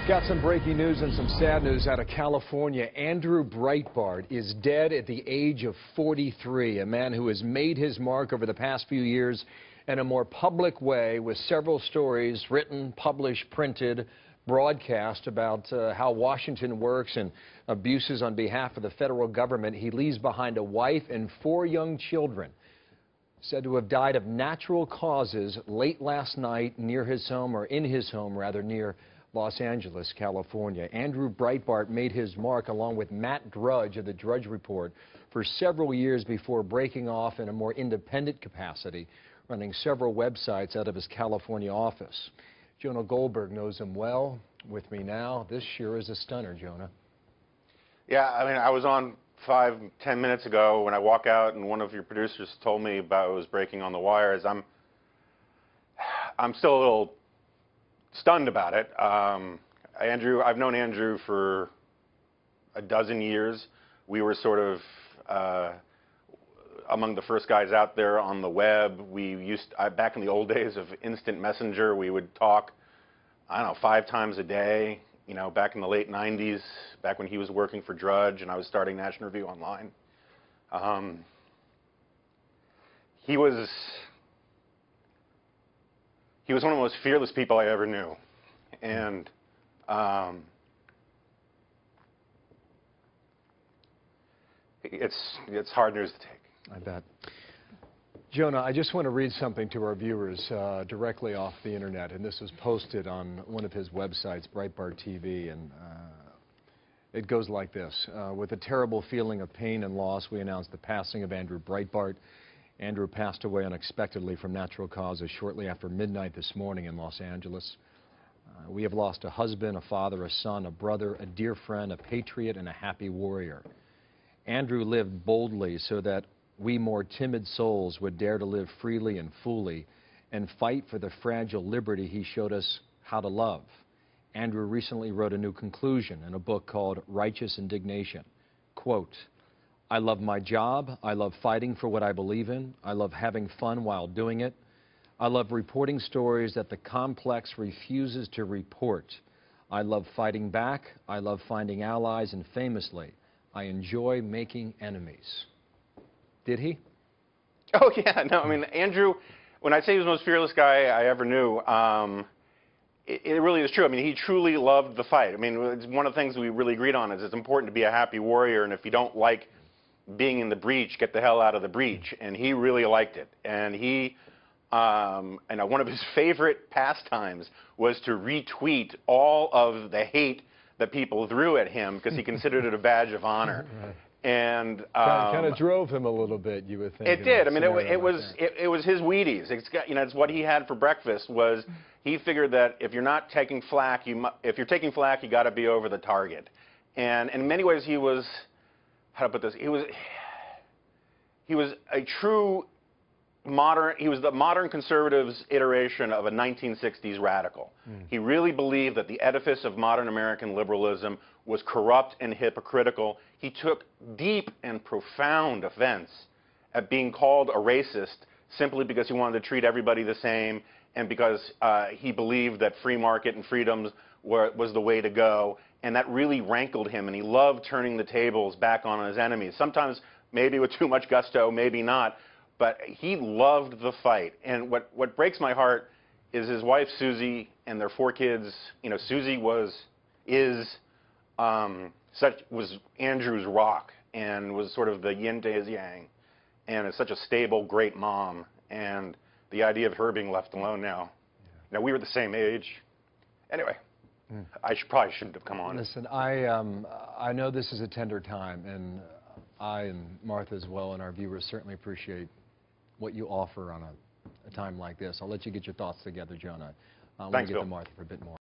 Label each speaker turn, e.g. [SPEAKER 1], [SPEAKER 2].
[SPEAKER 1] Got some breaking news and some sad news out of California. Andrew Breitbart is dead at the age of 43, a man who has made his mark over the past few years in a more public way with several stories written, published, printed, broadcast about how Washington works and abuses on behalf of the federal government. He leaves behind a wife and 4 young children, said to have died of natural causes late last night near his home, or in his home rather, near Los Angeles, California. Andrew Breitbart made his mark along with Matt Drudge of the Drudge Report for several years before breaking off in a more independent capacity, running several websites out of his California office. Jonah Goldberg knows him well. With me now, this sure is a stunner, Jonah.
[SPEAKER 2] Yeah, I mean, I was on 5-10 minutes ago when I walk out and one of your producers told me about what was breaking on the wires. I'm still a little stunned about it. I've known Andrew for a dozen years. We were sort of among the first guys out there on the web. Back in the old days of instant messenger, we would talk, I don't know, 5 times a day, you know, back in the late 90s, back when he was working for Drudge and I was starting National Review Online. He was one of the most fearless people I ever knew, and it's hard news to take.
[SPEAKER 1] I bet. Jonah, I just want to read something to our viewers directly off the internet, and this was posted on one of his websites, Breitbart TV, and it goes like this. With a terrible feeling of pain and loss, we announce the passing of Andrew Breitbart. Andrew passed away unexpectedly from natural causes shortly after midnight this morning in Los Angeles. We have lost a husband, a father, a son, a brother, a dear friend, a patriot, and a happy warrior. Andrew lived boldly so that we more timid souls would dare to live freely and fully and fight for the fragile liberty he showed us how to love. Andrew recently wrote a new conclusion in a book called Righteous Indignation. Quote, "I love my job. I love fighting for what I believe in. I love having fun while doing it. I love reporting stories that the complex refuses to report. I love fighting back. I love finding allies, and famously, I enjoy making enemies." Did he?
[SPEAKER 2] Oh, yeah. No, I mean, Andrew, when I say he was the most fearless guy I ever knew, it really is true. I mean, he truly loved the fight. I mean, it's one of the things we really agreed on is it's important to be a happy warrior, and if you don't like being in the breach, get the hell out of the breach. And he really liked it. And one of his favorite pastimes was to retweet all of the hate that people threw at him because he considered it a badge of honor.
[SPEAKER 1] Right.
[SPEAKER 2] And
[SPEAKER 1] kind of drove him a little bit, you would think.
[SPEAKER 2] It did. I mean, it was his Wheaties. It's what he had for breakfast. Was he figured that if you're not taking flack, if you're taking flack, you got to be over the target. And in many ways, he was, how to put this? He was a true modern. He was the modern conservatives' iteration of a 1960s radical. He really believed that the edifice of modern American liberalism was corrupt and hypocritical. He took deep and profound offense at being called a racist simply because he wanted to treat everybody the same and because he believed that free market and freedoms was the way to go. And that really rankled him, and he loved turning the tables back on his enemies. Sometimes maybe with too much gusto, maybe not, but he loved the fight. And what breaks my heart is his wife Susie and their 4 kids. You know, Susie was Andrew's rock and was sort of the yin to his yang, and is such a stable, great mom. And the idea of her being left alone now. Now, we were the same age. Anyway, I probably shouldn't have come on.
[SPEAKER 1] Listen, I know this is a tender time, and I and Martha as well and our viewers certainly appreciate what you offer on a time like this. I'll let you get your thoughts together, Jonah.
[SPEAKER 2] Thanks,
[SPEAKER 1] get
[SPEAKER 2] Bill.
[SPEAKER 1] to Martha for a bit more.